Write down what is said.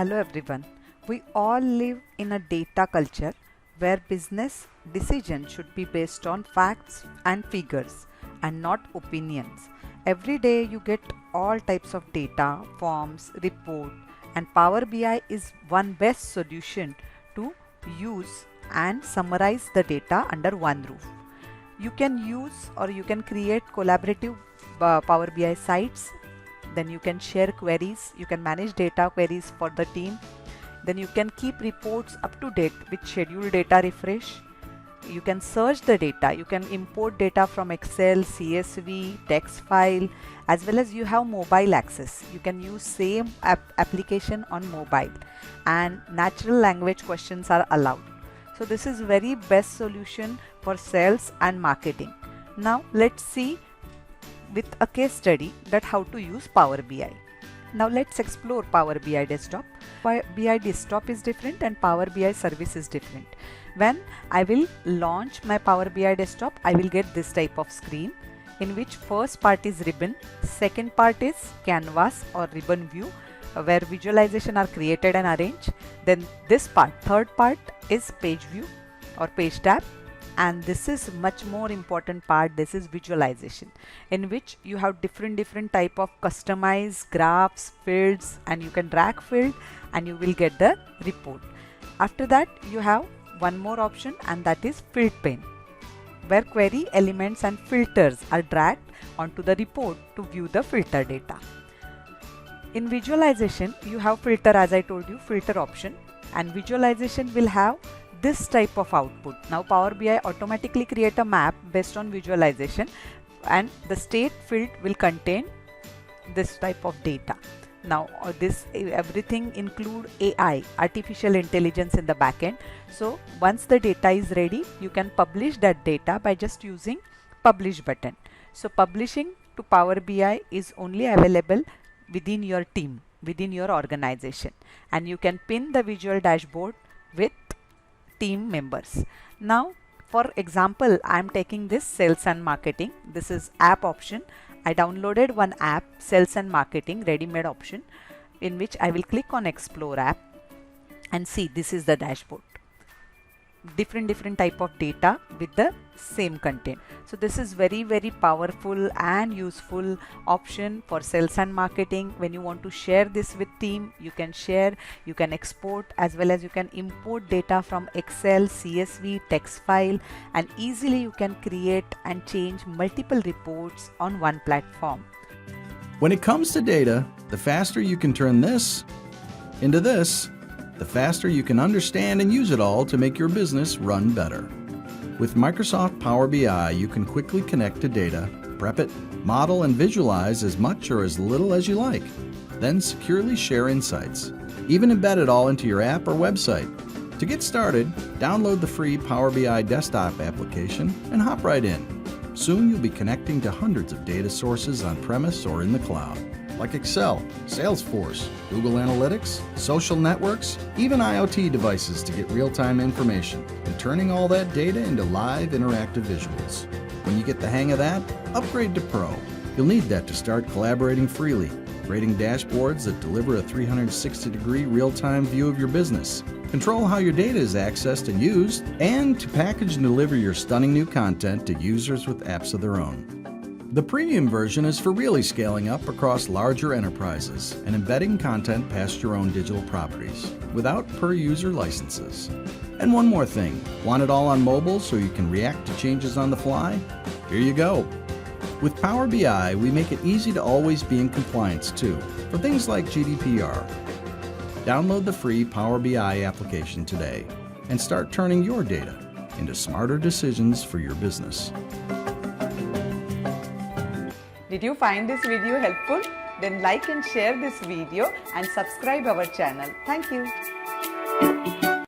Hello everyone. We all live in a data culture where business decisions should be based on facts and figures and not opinions. Every day you get all types of data, forms, report, and Power BI is one best solution to use and summarize the data under one roof. You can use or you can create collaborative Power BI sites. Then you can share queries, you can manage data queries for the team. Then you can keep reports up to date with scheduled data refresh. You can search the data, you can import data from Excel, CSV, text file, as well as you have mobile access. You can use same application on mobile, and natural language questions are allowed. So this is very best solution for sales and marketing. Now let's see with a case study that how to use Power BI. Now let's explore Power BI Desktop. Power BI Desktop is different and Power BI Service is different. When I will launch my Power BI Desktop, I will get this type of screen in which first part is ribbon, second part is canvas or ribbon view where visualization are created and arranged. Then this part, third part is page view or page tab. And this is much more important part. This is visualization, in which you have different type of customized graphs, fields, and you can drag field and you will get the report. After that you have one more option, and that is field pane, where query elements and filters are dragged onto the report to view the filter data. In visualization you have filter, as I told you, filter option, and visualization will have this type of output. Now Power BI automatically create a map based on visualization, and the state field will contain this type of data. Now this everything include AI, artificial intelligence in the backend. So once the data is ready, you can publish that data by just using publish button. So publishing to Power BI is only available within your team, within your organization, and you can pin the visual dashboard with team members. Now for example, I am taking this sales and marketing. This is app option. I downloaded one app, sales and marketing ready-made option, in which I will click on explore app and see this is the dashboard. Different type of data with the same content. So this is very powerful and useful option for sales and marketing. When you want to share this with team, you can share, you can export, as well as you can import data from Excel, CSV, text file, and easily you can create and change multiple reports on one platform. When it comes to data, the faster you can turn this into this, the faster you can understand and use it all to make your business run better. With Microsoft Power BI, you can quickly connect to data, prep it, model and visualize as much or as little as you like, then securely share insights. Even embed it all into your app or website. To get started, download the free Power BI desktop application and hop right in. Soon you'll be connecting to hundreds of data sources on-premise or in the cloud, like Excel, Salesforce, Google Analytics, social networks, even IoT devices to get real-time information, and turning all that data into live interactive visuals. When you get the hang of that, upgrade to Pro. You'll need that to start collaborating freely, creating dashboards that deliver a 360-degree real-time view of your business, control how your data is accessed and used, and to package and deliver your stunning new content to users with apps of their own. The premium version is for really scaling up across larger enterprises and embedding content past your own digital properties without per-user licenses. And one more thing, want it all on mobile so you can react to changes on the fly? Here you go. With Power BI, we make it easy to always be in compliance too, for things like GDPR. Download the free Power BI application today and start turning your data into smarter decisions for your business. Did you find this video helpful? Then like and share this video and subscribe our channel. Thank you.